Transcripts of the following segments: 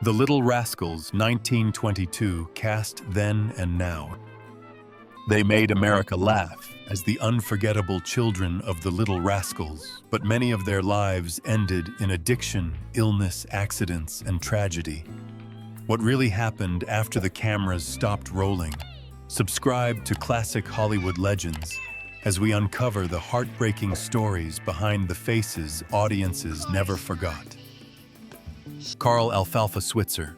The Little Rascals, 1922, cast then and now. They made America laugh as the unforgettable children of the Little Rascals, but many of their lives ended in addiction, illness, accidents, and tragedy. What really happened after the cameras stopped rolling? Subscribe to Classic Hollywood Legends as we uncover the heartbreaking stories behind the faces audiences never forgot. Carl Alfalfa Switzer.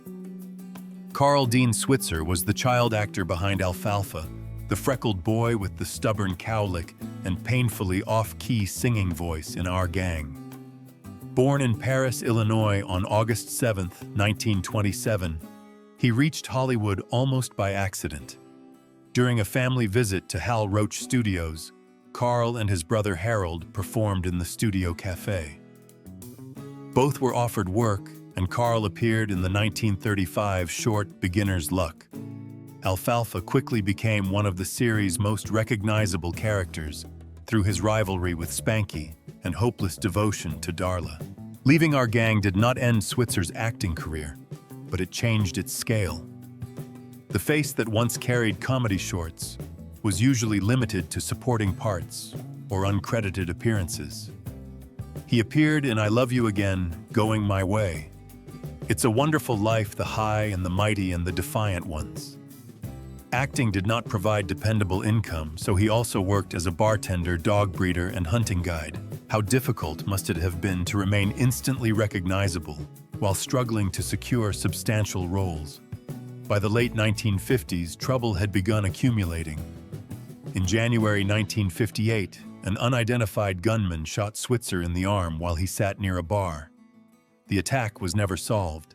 Carl Dean Switzer was the child actor behind Alfalfa, the freckled boy with the stubborn cowlick and painfully off-key singing voice in Our Gang. Born in Paris, Illinois on August 7, 1927, he reached Hollywood almost by accident. During a family visit to Hal Roach Studios, Carl and his brother Harold performed in the Studio Cafe. Both were offered work, and Carl appeared in the 1935 short Beginner's Luck. Alfalfa quickly became one of the series' most recognizable characters through his rivalry with Spanky and hopeless devotion to Darla. Leaving Our Gang did not end Switzer's acting career, but it changed its scale. The face that once carried comedy shorts was usually limited to supporting parts or uncredited appearances. He appeared in I Love You Again, Going My Way, It's a Wonderful Life, The High and the Mighty and the Defiant Ones. Acting did not provide dependable income, so he also worked as a bartender, dog breeder, and hunting guide. How difficult must it have been to remain instantly recognizable while struggling to secure substantial roles? By the late 1950s, trouble had begun accumulating. In January 1958, an unidentified gunman shot Switzer in the arm while he sat near a bar. The attack was never solved.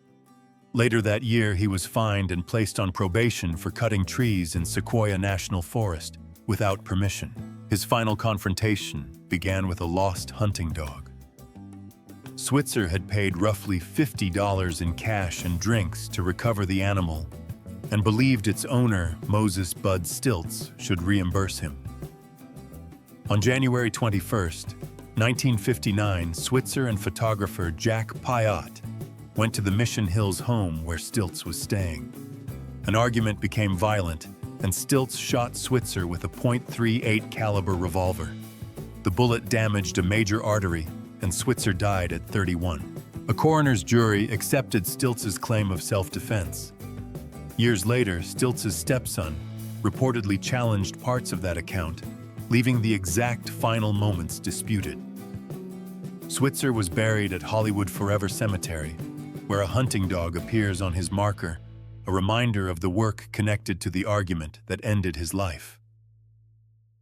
Later that year, he was fined and placed on probation for cutting trees in Sequoia National Forest without permission. His final confrontation began with a lost hunting dog. Switzer had paid roughly $50 in cash and drinks to recover the animal and believed its owner, Moses Bud Stilts, should reimburse him. On January 21, 1959, Switzer and photographer Jack Pyatt went to the Mission Hills home where Stilts was staying. An argument became violent, and Stilts shot Switzer with a .38 caliber revolver. The bullet damaged a major artery, and Switzer died at 31. A coroner's jury accepted Stilts's claim of self-defense. Years later, Stilts's stepson reportedly challenged parts of that account, leaving the exact final moments disputed. Switzer was buried at Hollywood Forever Cemetery, where a hunting dog appears on his marker, a reminder of the work connected to the argument that ended his life.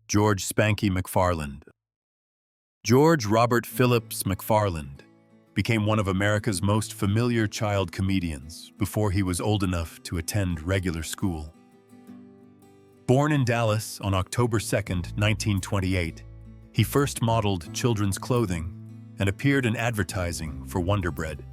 George Spanky McFarland. George Robert Phillips McFarland became one of America's most familiar child comedians before he was old enough to attend regular school. Born in Dallas on October 2, 1928, he first modeled children's clothing and appeared in advertising for Wonder Bread.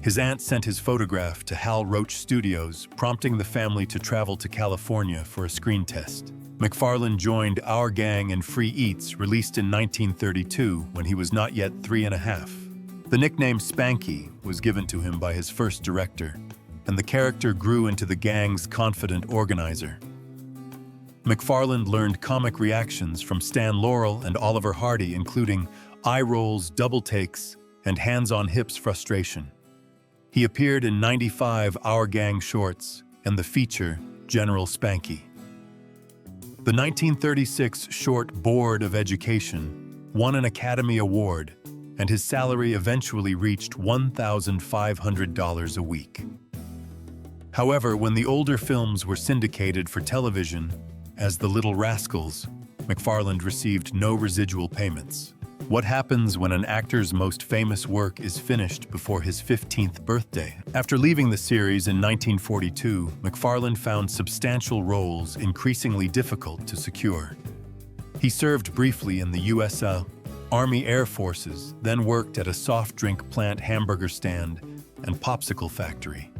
His aunt sent his photograph to Hal Roach Studios, prompting the family to travel to California for a screen test. McFarland joined Our Gang and Free Eats, released in 1932 when he was not yet 3.5. The nickname Spanky was given to him by his first director, and the character grew into the gang's confident organizer. McFarland learned comic reactions from Stan Laurel and Oliver Hardy, including eye rolls, double takes, and hands-on-hips frustration. He appeared in 95 Our Gang shorts and the feature General Spanky. The 1936 short Board of Education won an Academy Award, and his salary eventually reached $1,500 a week. However, when the older films were syndicated for television as The Little Rascals, McFarland received no residual payments. What happens when an actor's most famous work is finished before his 15th birthday? After leaving the series in 1942, McFarland found substantial roles increasingly difficult to secure. He served briefly in the U.S. Army Air Forces, then worked at a soft drink plant, hamburger stand, and popsicle factory.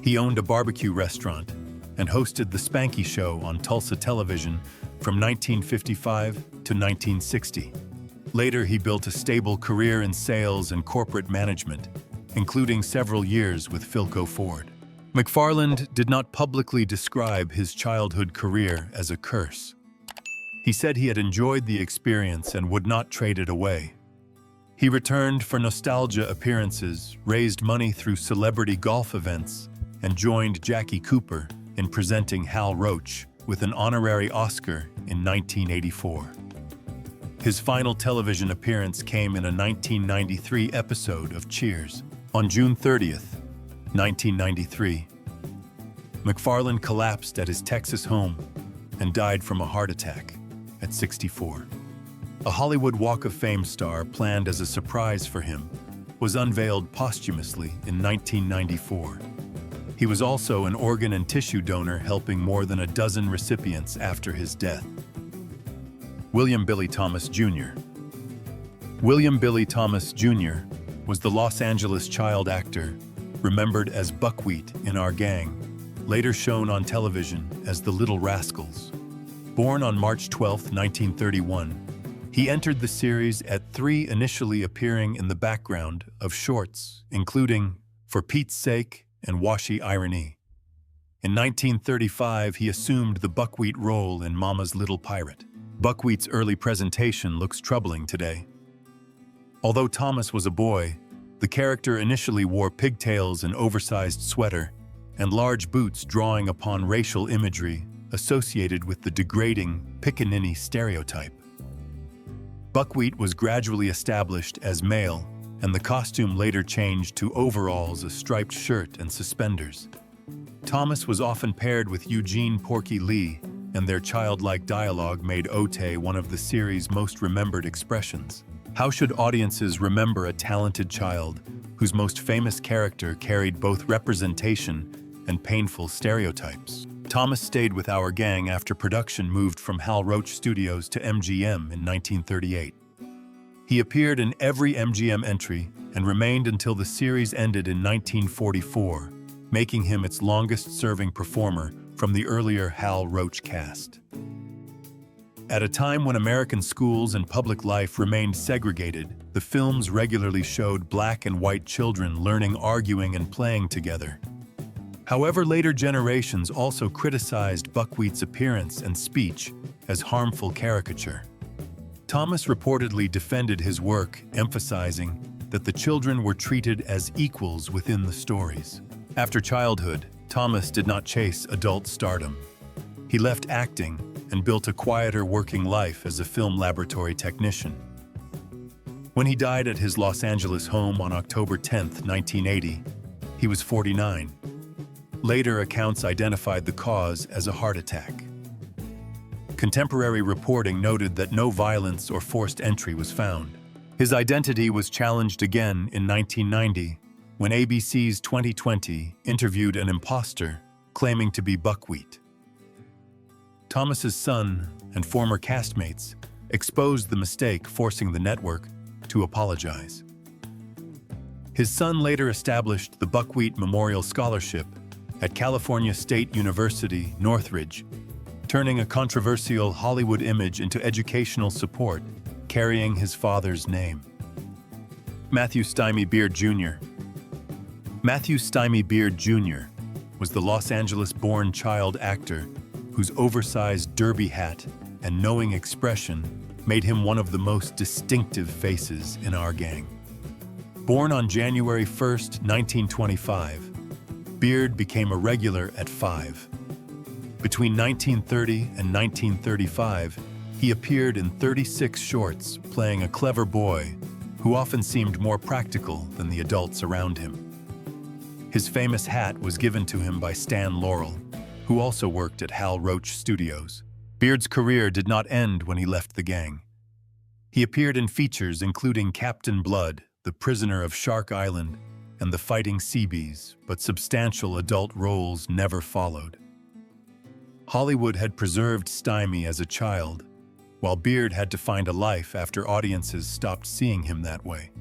He owned a barbecue restaurant and hosted The Spanky Show on Tulsa television from 1955 to 1960. Later, he built a stable career in sales and corporate management, including several years with Philco Ford. McFarland did not publicly describe his childhood career as a curse. He said he had enjoyed the experience and would not trade it away. He returned for nostalgia appearances, raised money through celebrity golf events, and joined Jackie Cooper in presenting Hal Roach with an honorary Oscar in 1984. His final television appearance came in a 1993 episode of Cheers. On June 30th, 1993, McFarland collapsed at his Texas home and died from a heart attack at 64. A Hollywood Walk of Fame star planned as a surprise for him was unveiled posthumously in 1994. He was also an organ and tissue donor, helping more than a dozen recipients after his death. William Billy Thomas Jr. William Billy Thomas Jr. was the Los Angeles child actor, remembered as Buckwheat in Our Gang, later shown on television as the Little Rascals. Born on March 12, 1931, he entered the series at 3, initially appearing in the background of shorts, including For Pete's Sake and Washy Irony. In 1935, he assumed the Buckwheat role in Mama's Little Pirate. Buckwheat's early presentation looks troubling today. Although Thomas was a boy, the character initially wore pigtails, an oversized sweater, and large boots, drawing upon racial imagery associated with the degrading pickaninny stereotype. Buckwheat was gradually established as male, and the costume later changed to overalls, a striped shirt, and suspenders. Thomas was often paired with Eugene Porky Lee, and their childlike dialogue made Ote one of the series' most remembered expressions. How should audiences remember a talented child whose most famous character carried both representation and painful stereotypes? Thomas stayed with Our Gang after production moved from Hal Roach Studios to MGM in 1938. He appeared in every MGM entry and remained until the series ended in 1944, making him its longest-serving performer from the earlier Hal Roach cast. At a time when American schools and public life remained segregated, the films regularly showed black and white children learning, arguing, and playing together. However, later generations also criticized Buckwheat's appearance and speech as harmful caricature. Thomas reportedly defended his work, emphasizing that the children were treated as equals within the stories. After childhood, Thomas did not chase adult stardom. He left acting and built a quieter working life as a film laboratory technician. When he died at his Los Angeles home on October 10, 1980, he was 49. Later accounts identified the cause as a heart attack. Contemporary reporting noted that no violence or forced entry was found. His identity was challenged again in 1990 when ABC's 2020 interviewed an imposter claiming to be Buckwheat. Thomas's son and former castmates exposed the mistake, forcing the network to apologize. His son later established the Buckwheat Memorial Scholarship at California State University, Northridge, turning a controversial Hollywood image into educational support, carrying his father's name. Matthew Stymie Beard Jr. Matthew Stymie Beard Jr. was the Los Angeles-born child actor whose oversized derby hat and knowing expression made him one of the most distinctive faces in Our Gang. Born on January 1, 1925, Beard became a regular at 5. Between 1930 and 1935, he appeared in 36 shorts, playing a clever boy who often seemed more practical than the adults around him. His famous hat was given to him by Stan Laurel, who also worked at Hal Roach Studios. Beard's career did not end when he left the gang. He appeared in features including Captain Blood, The Prisoner of Shark Island, and The Fighting Seabees, but substantial adult roles never followed. Hollywood had preserved Stymie as a child, while Beard had to find a life after audiences stopped seeing him that way.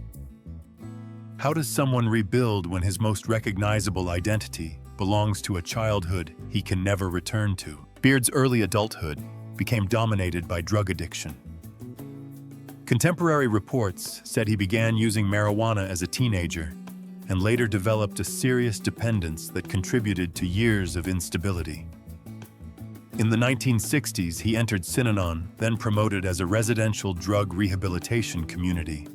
How does someone rebuild when his most recognizable identity belongs to a childhood he can never return to? Beard's early adulthood became dominated by drug addiction. Contemporary reports said he began using marijuana as a teenager and later developed a serious dependence that contributed to years of instability. In the 1960s, he entered Synanon, then promoted as a residential drug rehabilitation community.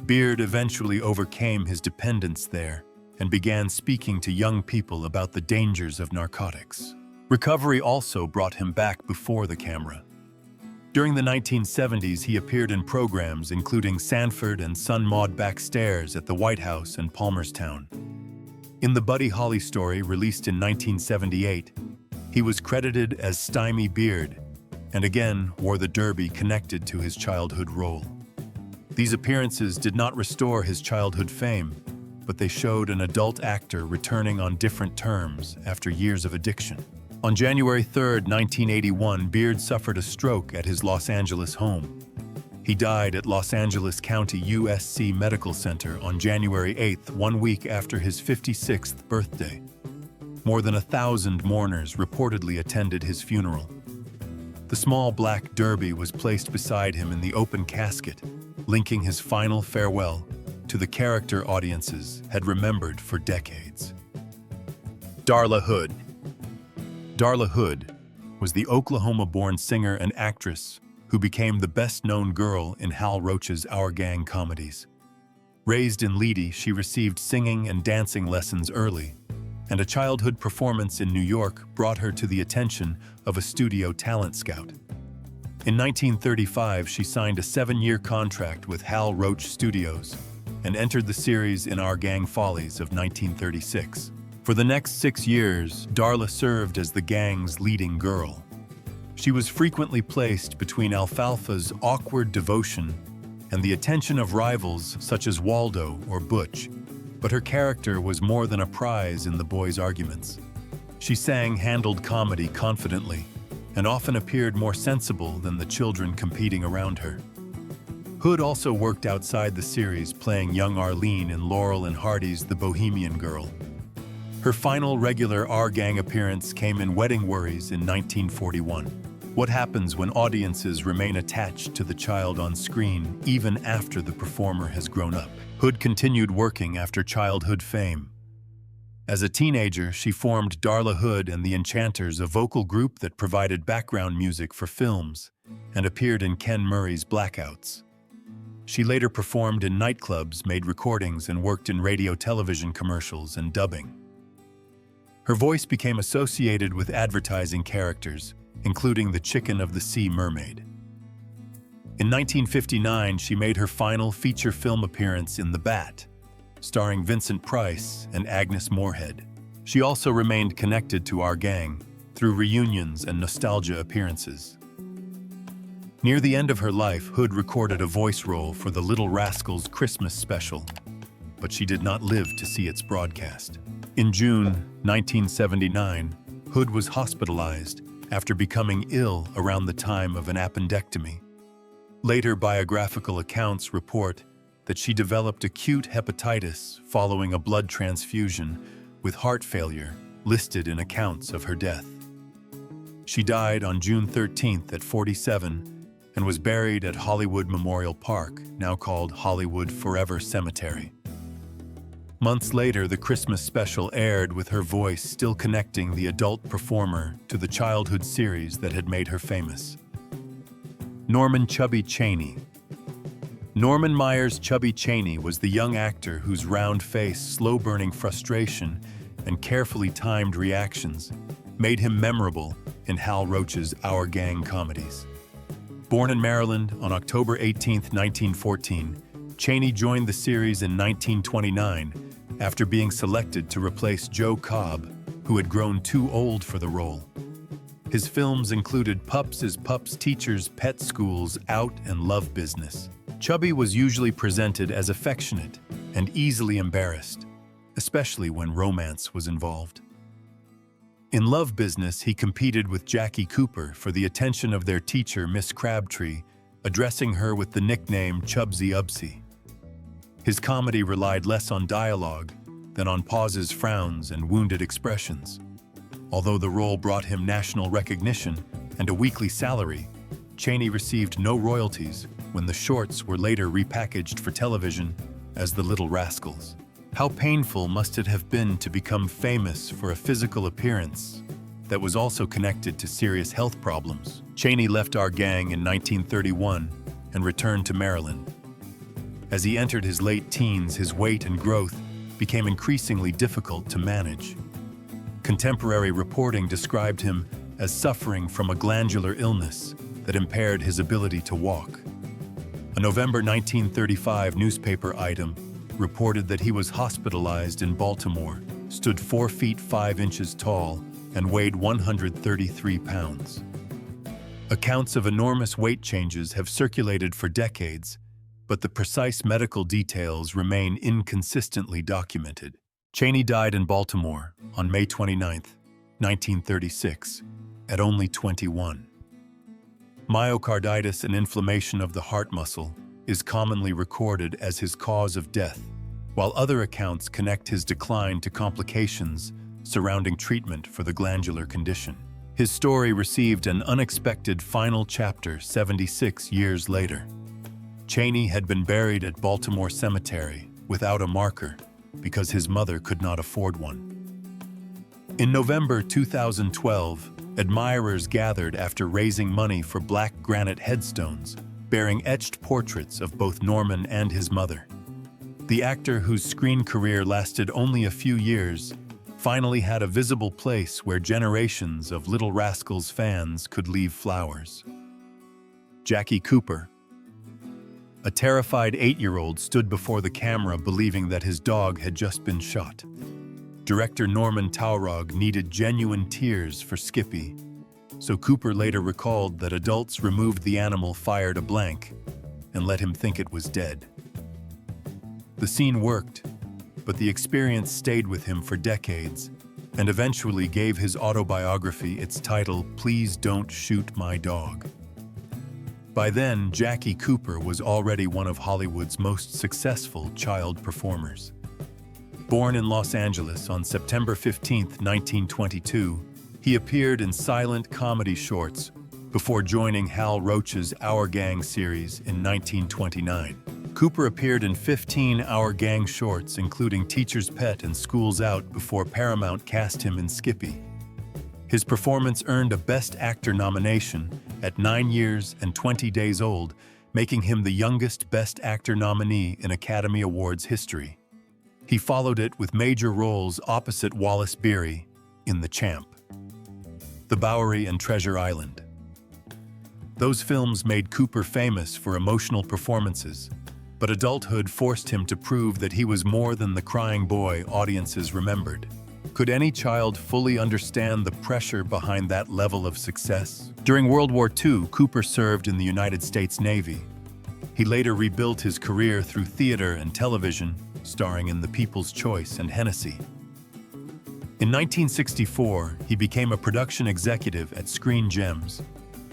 Beard eventually overcame his dependence there and began speaking to young people about the dangers of narcotics. Recovery also brought him back before the camera. During the 1970s, he appeared in programs including Sanford and Son Maud Backstairs at the White House and Palmerstown. In the Buddy Holly story, released in 1978, he was credited as Stymie Beard, and again wore the derby connected to his childhood role. These appearances did not restore his childhood fame, but they showed an adult actor returning on different terms after years of addiction. On January 3, 1981, Beard suffered a stroke at his Los Angeles home. He died at Los Angeles County USC Medical Center on January 8, 1 week after his 56th birthday. More than 1,000 mourners reportedly attended his funeral. The small black derby was placed beside him in the open casket, linking his final farewell to the character audiences had remembered for decades. Darla Hood. Darla Hood was the Oklahoma-born singer and actress who became the best-known girl in Hal Roach's Our Gang comedies. Raised in Leedy, she received singing and dancing lessons early, and a childhood performance in New York brought her to the attention of a studio talent scout. In 1935, she signed a 7-year contract with Hal Roach Studios and entered the series in Our Gang Follies of 1936. For the next 6 years, Darla served as the gang's leading girl. She was frequently placed between Alfalfa's awkward devotion and the attention of rivals such as Waldo or Butch, but her character was more than a prize in the boys' arguments. She handled comedy confidently, and often appeared more sensible than the children competing around her. Hood also worked outside the series, playing young Arlene in Laurel and Hardy's The Bohemian Girl. Her final regular Our Gang appearance came in Wedding Worries in 1941. What happens when audiences remain attached to the child on screen even after the performer has grown up? Hood continued working after childhood fame. As a teenager, she formed Darla Hood and the Enchanters, a vocal group that provided background music for films and appeared in Ken Murray's Blackouts. She later performed in nightclubs, made recordings, and worked in radio-television commercials and dubbing. Her voice became associated with advertising characters, including the Chicken of the Sea Mermaid. In 1959, she made her final feature film appearance in The Bat, starring Vincent Price and Agnes Moorehead. She also remained connected to Our Gang through reunions and nostalgia appearances. Near the end of her life, Hood recorded a voice role for the Little Rascals Christmas special, but she did not live to see its broadcast. In June 1979, Hood was hospitalized after becoming ill around the time of an appendectomy. Later biographical accounts report that she developed acute hepatitis following a blood transfusion, with heart failure listed in accounts of her death. She died on June 13th at 47 and was buried at Hollywood Memorial Park, now called Hollywood Forever Cemetery. Months later, the Christmas special aired with her voice still connecting the adult performer to the childhood series that had made her famous. Norman Chubby Cheney. Norman Myers Chubby Cheney was the young actor whose round face, slow-burning frustration, and carefully timed reactions made him memorable in Hal Roach's Our Gang comedies. Born in Maryland on October 18, 1914, Cheney joined the series in 1929 after being selected to replace Joe Cobb, who had grown too old for the role. His films included Pups is Pups, Teachers, Pet Schools, Out, and Love Business. Chubby was usually presented as affectionate and easily embarrassed, especially when romance was involved. In Love Business, he competed with Jackie Cooper for the attention of their teacher, Miss Crabtree, addressing her with the nickname Chubsy Ubsy. His comedy relied less on dialogue than on pauses, frowns, and wounded expressions. Although the role brought him national recognition and a weekly salary, Cheney received no royalties when the shorts were later repackaged for television as The Little Rascals. How painful must it have been to become famous for a physical appearance that was also connected to serious health problems? Cheney left our gang in 1931 and returned to Maryland. As he entered his late teens, his weight and growth became increasingly difficult to manage. Contemporary reporting described him as suffering from a glandular illness that impaired his ability to walk. A November 1935 newspaper item reported that he was hospitalized in Baltimore, stood 4 feet 5 inches tall, and weighed 133 pounds. Accounts of enormous weight changes have circulated for decades, but the precise medical details remain inconsistently documented. Cheney died in Baltimore on May 29, 1936, at only 21. Myocarditis, an inflammation of the heart muscle, is commonly recorded as his cause of death, while other accounts connect his decline to complications surrounding treatment for the glandular condition. His story received an unexpected final chapter 76 years later. Cheney had been buried at Baltimore Cemetery without a marker because his mother could not afford one. In November 2012, admirers gathered after raising money for black granite headstones bearing etched portraits of both Norman and his mother. The actor, whose screen career lasted only a few years, finally had a visible place where generations of Little Rascals fans could leave flowers. Jackie Cooper. A terrified 8-year-old stood before the camera believing that his dog had just been shot. Director Norman Taurog needed genuine tears for Skippy, so Cooper later recalled that adults removed the animal, fired a blank, and let him think it was dead. The scene worked, but the experience stayed with him for decades and eventually gave his autobiography its title, Please Don't Shoot My Dog. By then, Jackie Cooper was already one of Hollywood's most successful child performers. Born in Los Angeles on September 15, 1922, he appeared in silent comedy shorts before joining Hal Roach's Our Gang series in 1929. Cooper appeared in 15 Our Gang shorts, including Teacher's Pet and School's Out, before Paramount cast him in Skippy. His performance earned a Best Actor nomination at 9 years and 20 days old, making him the youngest Best Actor nominee in Academy Awards history. He followed it with major roles opposite Wallace Beery in The Champ, The Bowery, and Treasure Island. Those films made Cooper famous for emotional performances, but adulthood forced him to prove that he was more than the crying boy audiences remembered. Could any child fully understand the pressure behind that level of success? During World War II, Cooper served in the United States Navy. He later rebuilt his career through theater and television, starring in The People's Choice and Hennessy. In 1964, he became a production executive at Screen Gems,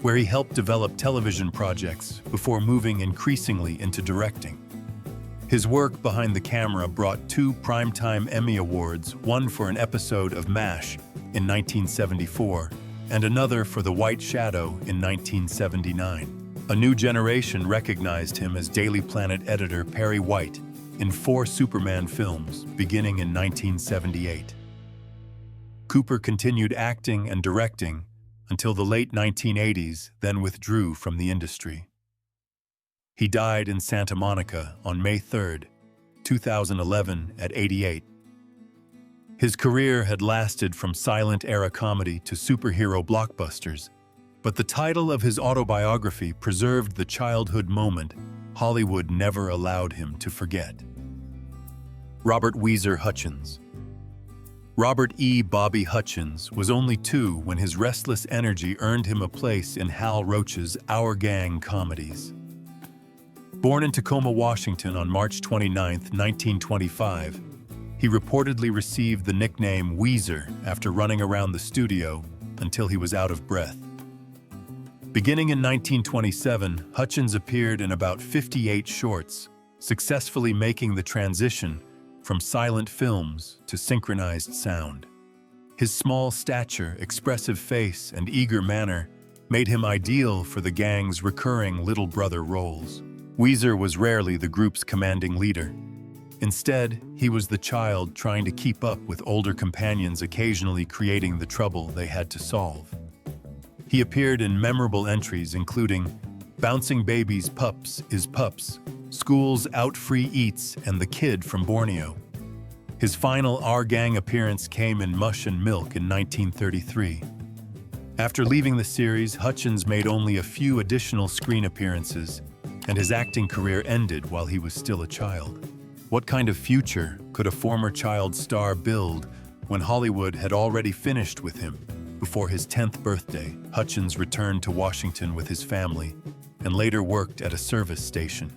where he helped develop television projects before moving increasingly into directing. His work behind the camera brought 2 Primetime Emmy Awards, one for an episode of MASH in 1974 and another for The White Shadow in 1979. A new generation recognized him as Daily Planet editor Perry White in 4 Superman films beginning in 1978. Cooper continued acting and directing until the late 1980s, then withdrew from the industry. He died in Santa Monica on May 3, 2011, at 88. His career had lasted from silent-era comedy to superhero blockbusters, but the title of his autobiography preserved the childhood moment Hollywood never allowed him to forget. Robert Weezer Hutchins. Robert E. Bobby Hutchins was only 2 when his restless energy earned him a place in Hal Roach's Our Gang comedies. Born in Tacoma, Washington on March 29, 1925, he reportedly received the nickname Weezer after running around the studio until he was out of breath. Beginning in 1927, Hutchins appeared in about 58 shorts, successfully making the transition from silent films to synchronized sound. His small stature, expressive face, and eager manner made him ideal for the gang's recurring little brother roles. Weezer was rarely the group's commanding leader. Instead, he was the child trying to keep up with older companions, occasionally creating the trouble they had to solve. He appeared in memorable entries including Bouncing Babies Pups is Pups, School's Out Free Eats, and The Kid from Borneo. His final Our Gang appearance came in Mush and Milk in 1933. After leaving the series, Hutchins made only a few additional screen appearances, and his acting career ended while he was still a child. What kind of future could a former child star build when Hollywood had already finished with him? Before his 10th birthday, Hutchins returned to Washington with his family and later worked at a service station.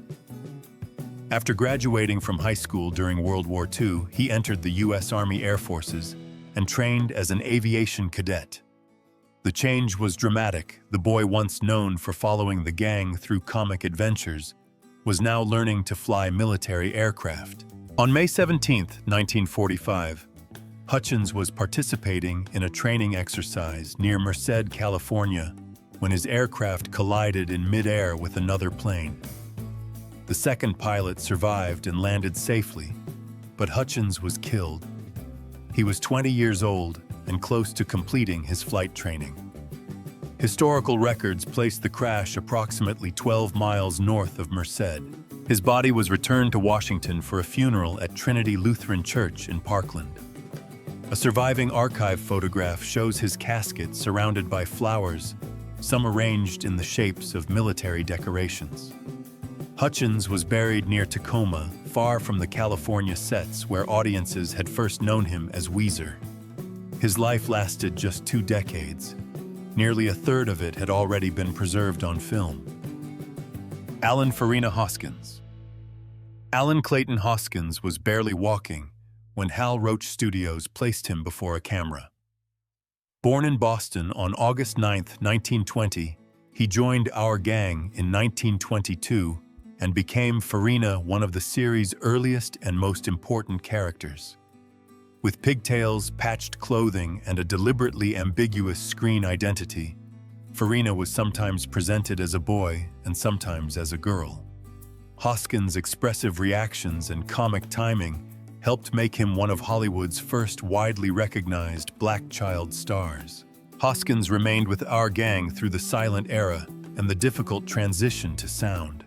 After graduating from high school during World War II, he entered the U.S. Army Air Forces and trained as an aviation cadet. The change was dramatic. The boy once known for following the gang through comic adventures was now learning to fly military aircraft. On May 17, 1945, Hutchins was participating in a training exercise near Merced, California, when his aircraft collided in mid-air with another plane. The second pilot survived and landed safely, but Hutchins was killed. He was 20 years old and close to completing his flight training. Historical records place the crash approximately 12 miles north of Merced. His body was returned to Washington for a funeral at Trinity Lutheran Church in Parkland. A surviving archive photograph shows his casket surrounded by flowers, some arranged in the shapes of military decorations. Hutchins was buried near Tacoma, far from the California sets where audiences had first known him as Weezer. His life lasted just 2 decades. Nearly a third of it had already been preserved on film. Alan Farina Hoskins. Alan Clayton Hoskins was barely walking when Hal Roach Studios placed him before a camera. Born in Boston on August 9, 1920, he joined Our Gang in 1922 and became Farina, one of the series' earliest and most important characters. With pigtails, patched clothing, and a deliberately ambiguous screen identity, Farina was sometimes presented as a boy and sometimes as a girl. Hoskins' expressive reactions and comic timing helped make him one of Hollywood's first widely recognized black child stars. Hoskins remained with Our Gang through the silent era and the difficult transition to sound.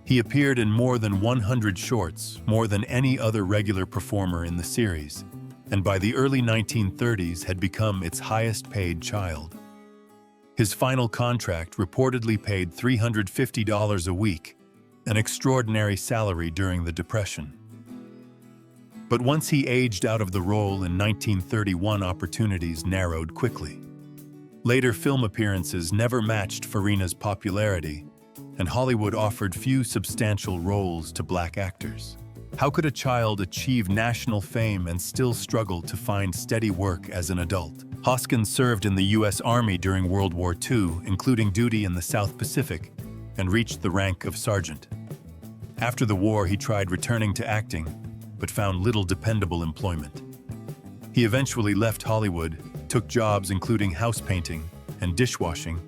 He appeared in more than 100 shorts, more than any other regular performer in the series, and by the early 1930s had become its highest-paid child. His final contract reportedly paid $350 a week, an extraordinary salary during the Depression. But once he aged out of the role in 1931, opportunities narrowed quickly. Later film appearances never matched Farina's popularity, and Hollywood offered few substantial roles to black actors. How could a child achieve national fame and still struggle to find steady work as an adult? Hoskins served in the U.S. Army during World War II, including duty in the South Pacific, and reached the rank of sergeant. After the war, he tried returning to acting, but found little dependable employment. He eventually left Hollywood, took jobs including house painting and dishwashing,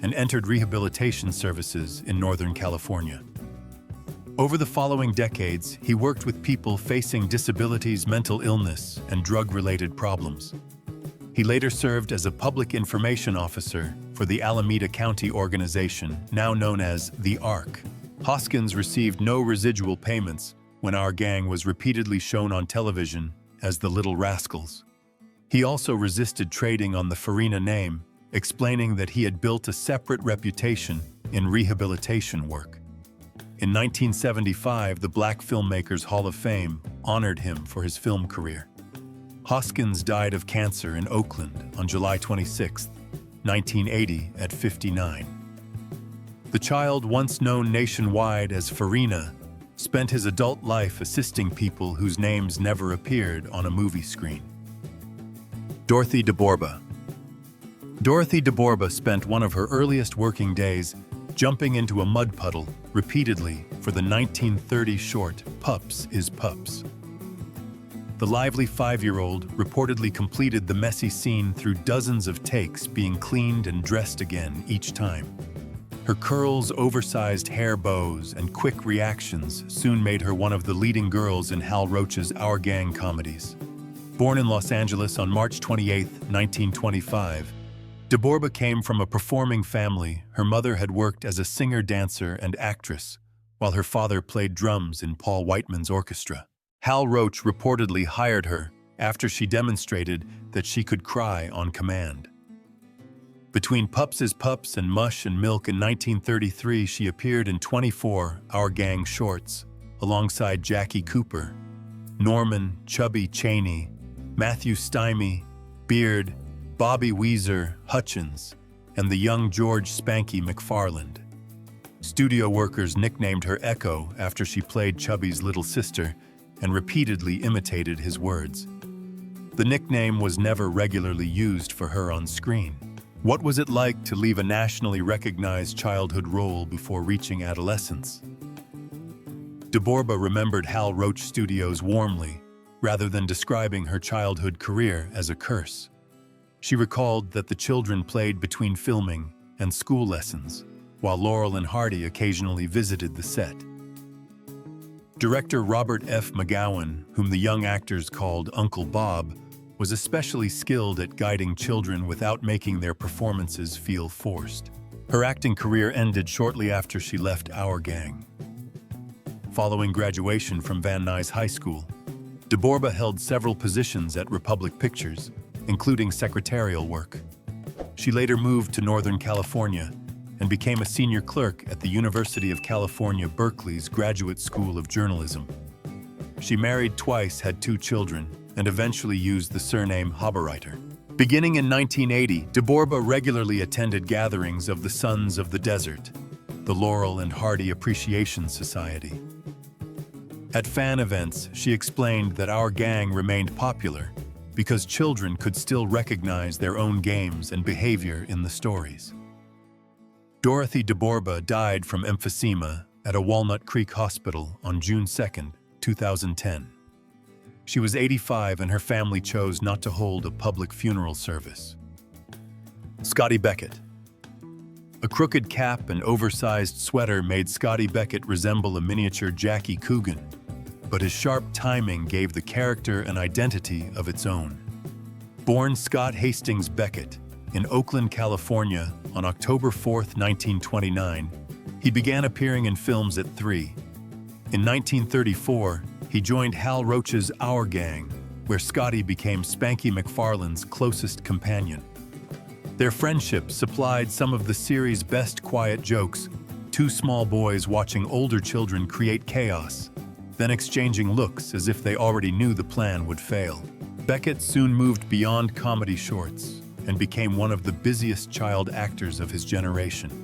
and entered rehabilitation services in Northern California. Over the following decades, he worked with people facing disabilities, mental illness, and drug-related problems. He later served as a public information officer for the Alameda County organization, now known as the ARC. Hoskins received no residual payments when Our Gang was repeatedly shown on television as the Little Rascals. He also resisted trading on the Farina name, explaining that he had built a separate reputation in rehabilitation work. In 1975, the Black Filmmakers Hall of Fame honored him for his film career. Hoskins died of cancer in Oakland on July 26, 1980, at 59. The child, once known nationwide as Farina, spent his adult life assisting people whose names never appeared on a movie screen. Dorothy DeBorba. Dorothy DeBorba spent one of her earliest working days jumping into a mud puddle repeatedly for the 1930 short Pups is Pups. The lively 5-year-old reportedly completed the messy scene through dozens of takes, being cleaned and dressed again each time. Her curls, oversized hair bows, and quick reactions soon made her one of the leading girls in Hal Roach's Our Gang comedies. Born in Los Angeles on March 28, 1925, DeBorba came from a performing family. Her mother had worked as a singer, dancer, and actress, while her father played drums in Paul Whiteman's orchestra. Hal Roach reportedly hired her after she demonstrated that she could cry on command. Between Pups is Pups and Mush and Milk in 1933, she appeared in 24 Our Gang shorts, alongside Jackie Cooper, Norman, Chubby, Cheney, Matthew Stymie, Beard, Bobby Weezer, Hutchins, and the young George Spanky McFarland. Studio workers nicknamed her Echo after she played Chubby's little sister and repeatedly imitated his words. The nickname was never regularly used for her on screen. What was it like to leave a nationally recognized childhood role before reaching adolescence? DeBorba remembered Hal Roach Studios warmly, rather than describing her childhood career as a curse. She recalled that the children played between filming and school lessons, while Laurel and Hardy occasionally visited the set. Director Robert F. McGowan, whom the young actors called Uncle Bob, was especially skilled at guiding children without making their performances feel forced. Her acting career ended shortly after she left Our Gang. Following graduation from Van Nuys High School, DeBorba held several positions at Republic Pictures, including secretarial work. She later moved to Northern California and became a senior clerk at the University of California, Berkeley's Graduate School of Journalism. She married twice, had 2 children, and eventually used the surname Haberreiter. Beginning in 1980, DeBorba regularly attended gatherings of the Sons of the Desert, the Laurel and Hardy Appreciation Society. At fan events, she explained that Our Gang remained popular because children could still recognize their own games and behavior in the stories. Dorothy DeBorba died from emphysema at a Walnut Creek hospital on June 2, 2010. She was 85 and her family chose not to hold a public funeral service. Scotty Beckett. A crooked cap and oversized sweater made Scotty Beckett resemble a miniature Jackie Coogan, but his sharp timing gave the character an identity of its own. Born Scott Hastings Beckett in Oakland, California on October 4, 1929, he began appearing in films at 3. In 1934, he joined Hal Roach's Our Gang, where Scotty became Spanky McFarland's closest companion. Their friendship supplied some of the series' best quiet jokes, 2 small boys watching older children create chaos, then exchanging looks as if they already knew the plan would fail. Beckett soon moved beyond comedy shorts and became one of the busiest child actors of his generation.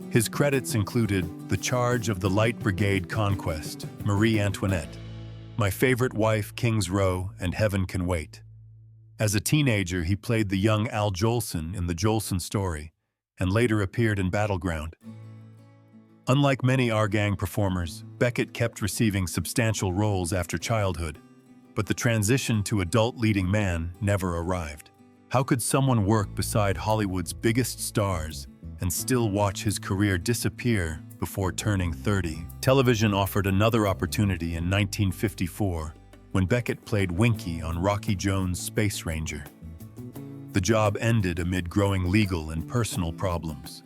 His credits included The Charge of the Light Brigade Conquest, Marie Antoinette, My Favorite Wife, King's Row, and Heaven Can Wait. As a teenager, he played the young Al Jolson in The Jolson Story, and later appeared in Battleground. Unlike many Our Gang performers, Beckett kept receiving substantial roles after childhood, but the transition to adult leading man never arrived. How could someone work beside Hollywood's biggest stars and still watch his career disappear before turning 30? Television offered another opportunity in 1954 when Beckett played Winky on Rocky Jones' Space Ranger. The job ended amid growing legal and personal problems.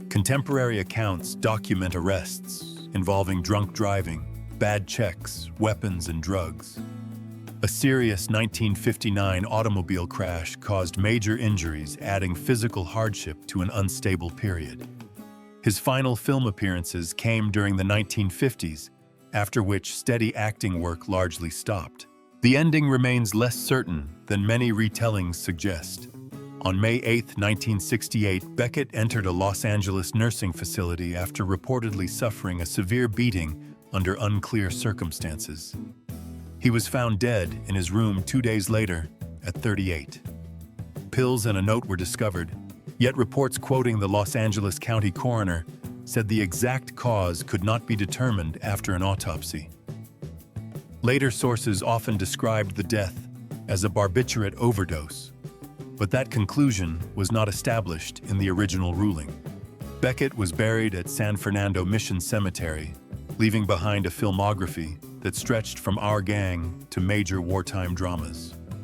Contemporary accounts document arrests involving drunk driving, bad checks, weapons, and drugs. A serious 1959 automobile crash caused major injuries, adding physical hardship to an unstable period. His final film appearances came during the 1950s, after which steady acting work largely stopped. The ending remains less certain than many retellings suggest. On May 8, 1968, Beckett entered a Los Angeles nursing facility after reportedly suffering a severe beating under unclear circumstances. He was found dead in his room 2 days later at 38. Pills and a note were discovered, yet reports quoting the Los Angeles County coroner said the exact cause could not be determined after an autopsy. Later sources often described the death as a barbiturate overdose, but that conclusion was not established in the original ruling. Beckett was buried at San Fernando Mission Cemetery, leaving behind a filmography that stretched from Our Gang to major wartime dramas.